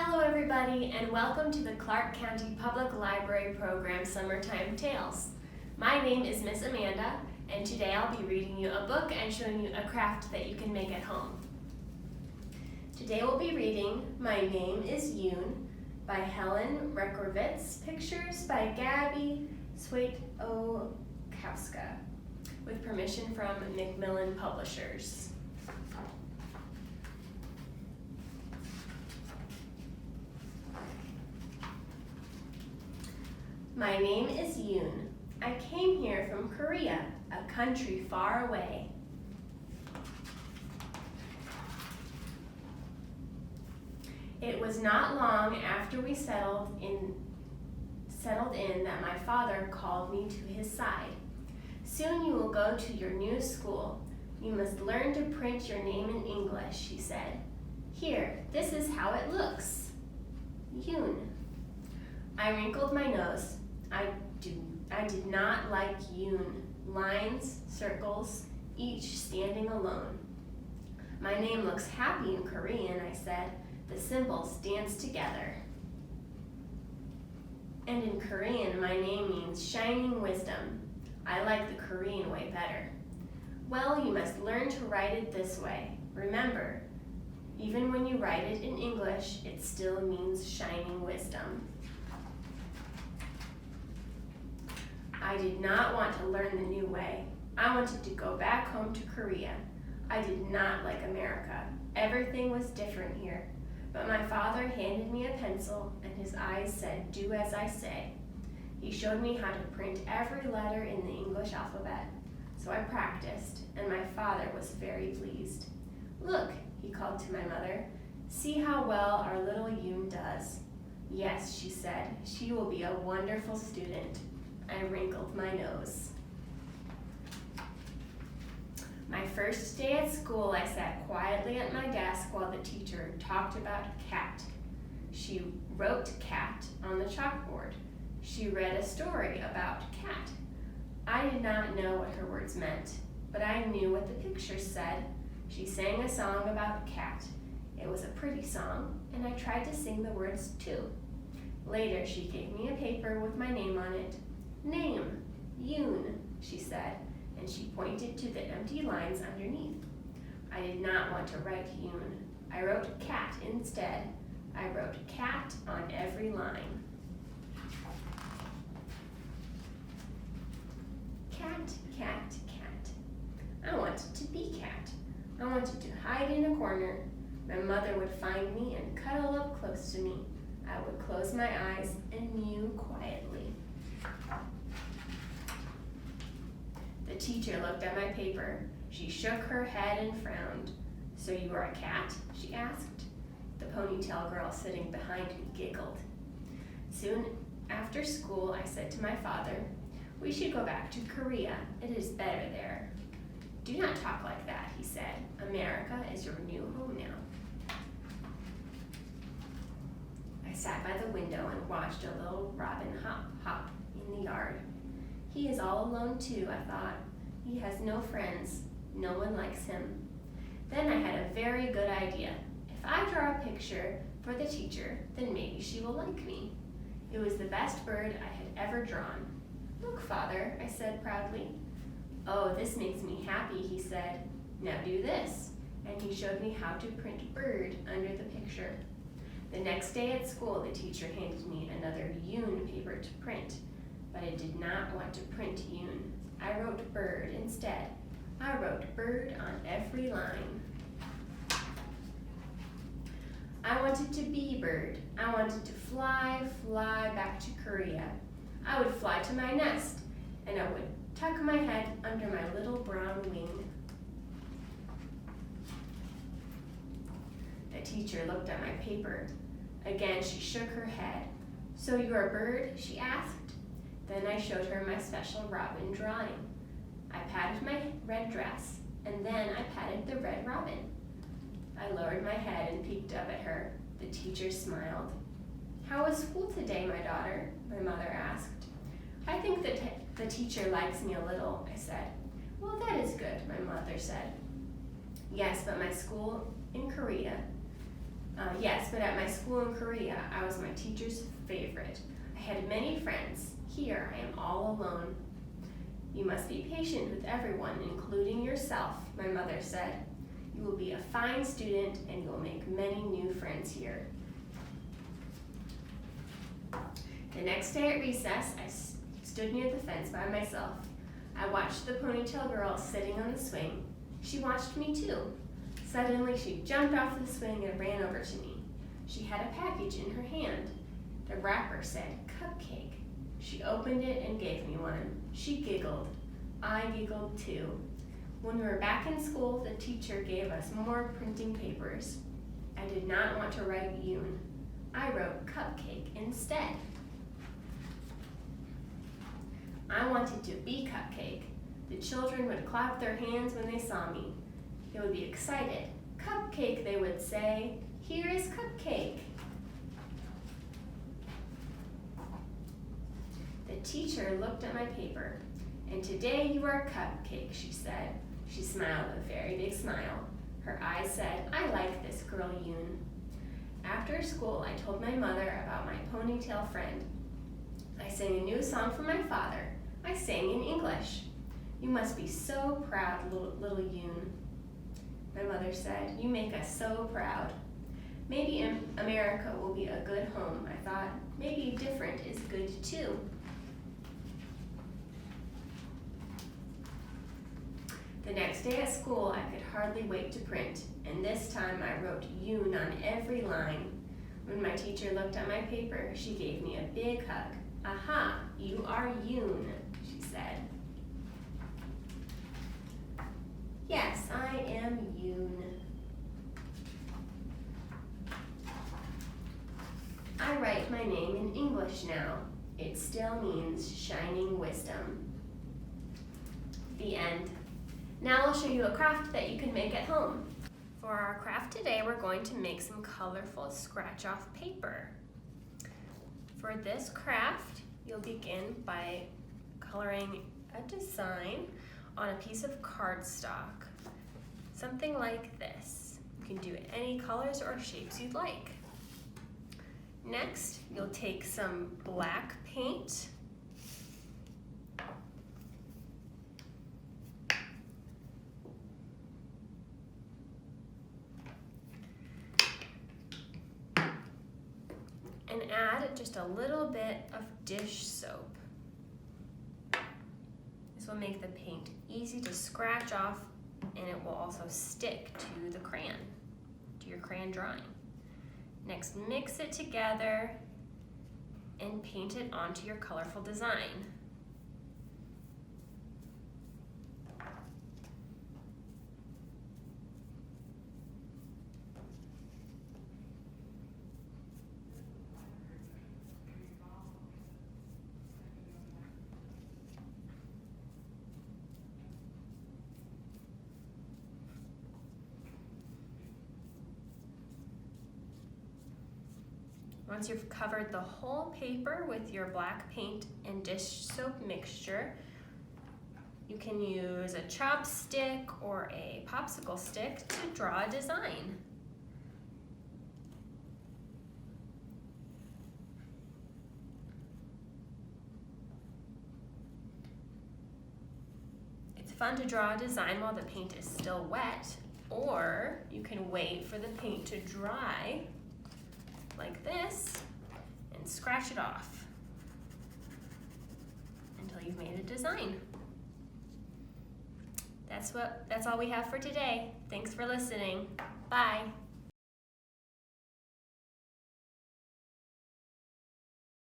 Hello everybody, and welcome to the Clark County Public Library Program Summertime Tales. My name is Miss Amanda, and today I'll be reading you a book and showing you a craft that you can make at home. Today we'll be reading My Name is Yoon by Helen Recorvits, pictures by Gabi Swiatkowska, with permission from Macmillan Publishers. My name is Yoon. I came here from Korea, a country far away. It was not long after we settled in that my father called me to his side. Soon you will go to your new school. You must learn to print your name in English, he said. Here, this is how it looks. Yoon. I wrinkled my nose. I did not like Yoon. Lines, circles, each standing alone. My name looks happy in Korean, I said. The symbols dance together. And in Korean, my name means shining wisdom. I like the Korean way better. Well, you must learn to write it this way. Remember, even when you write it in English, it still means shining wisdom. I did not want to learn the new way. I wanted to go back home to Korea. I did not like America. Everything was different here. But my father handed me a pencil and his eyes said, "Do as I say." He showed me how to print every letter in the English alphabet. So I practiced, and my father was very pleased. "Look," he called to my mother, "see how well our little Yoon does." "Yes," she said, "she will be a wonderful student." I wrinkled my nose. My first day at school, I sat quietly at my desk while the teacher talked about cat. She wrote cat on the chalkboard. She read a story about cat. I did not know what her words meant, but I knew what the picture said. She sang a song about cat. It was a pretty song, and I tried to sing the words too. Later, she gave me a paper with my name on it. "Name, Yoon," she said, and she pointed to the empty lines underneath. I did not want to write Yoon. I wrote cat instead. I wrote cat on every line. Cat, cat, cat. I wanted to be cat. I wanted to hide in a corner. My mother would find me and cuddle up close to me. I would close my eyes and mew quietly. The teacher looked at my paper. She shook her head and frowned. "So you are a cat?" she asked. The ponytail girl sitting behind me giggled. Soon after school, I said to my father, "We should go back to Korea. It is better there." "Do not talk like that," he said. "America is your new home now." I sat by the window and watched a little robin hop, hop in the yard. He is all alone too, I thought. He has no friends. No one likes him. Then I had a very good idea. If I draw a picture for the teacher, then maybe she will like me. It was the best bird I had ever drawn. "Look, Father," I said proudly. "Oh, this makes me happy," he said. "Now do this." And he showed me how to print bird under the picture. The next day at school, the teacher handed me another Yoon paper to print. But I did not want to print Yoon. I wrote bird instead. I wrote bird on every line. I wanted to be bird. I wanted to fly back to Korea. I would fly to my nest, and I would tuck my head under my little brown wing. The teacher looked at my paper. Again, she shook her head. "So you're a bird?" she asked. Then I showed her my special robin drawing. I patted my red dress, and then I patted the red robin. I lowered my head and peeked up at her. The teacher smiled. "How was school today, my daughter?" my mother asked. "I think the teacher likes me a little," I said. "Well, that is good," my mother said. "Yes, but my school in Korea Yes, but at my school in Korea, I was my teacher's favorite. I had many friends. Here, I am all alone. You must be patient with everyone, including yourself, my mother said. You will be a fine student and you will make many new friends here. The next day at recess, I stood near the fence by myself. I watched the ponytail girl sitting on the swing. She watched me too. Suddenly, she jumped off the swing and ran over to me. She had a package in her hand. The wrapper said, "Cupcake." She opened it and gave me one. She giggled. I giggled too. When we were back in school, the teacher gave us more printing papers. I did not want to write Yoon. I wrote Cupcake instead. I wanted to be Cupcake. The children would clap their hands when they saw me. They would be excited. "Cupcake," they would say. "Here is Cupcake." The teacher looked at my paper. "And today you are Cupcake," she said. She smiled a very big smile. Her eyes said, "I like this girl, Yoon." After school, I told my mother about my ponytail friend. I sang a new song for my father. I sang in English. "You must be so proud, little Yoon." My mother said, "You make us so proud." Maybe America will be a good home, I thought. Maybe different is good too. The next day at school, I could hardly wait to print, and this time I wrote Yoon on every line. When my teacher looked at my paper, she gave me a big hug. "Aha, you are Yoon," she said. Yes, I am Yoon. I write my name in English now. It still means shining wisdom. The end. Now I'll show you a craft that you can make at home. For our craft today, we're going to make some colorful scratch-off paper. For this craft, you'll begin by coloring a design on a piece of cardstock, something like this. You can do any colors or shapes you'd like. Next, you'll take some black paint and add just a little bit of dish soap. This will make the paint easy to scratch off, and it will also stick to the crayon, to your crayon drawing. Next, mix it together and paint it onto your colorful design. Once you've covered the whole paper with your black paint and dish soap mixture, you can use a chopstick or a popsicle stick to draw a design. It's fun to draw a design while the paint is still wet, or you can wait for the paint to dry like this and scratch it off until you've made a design. That's all we have for today. Thanks for listening. Bye.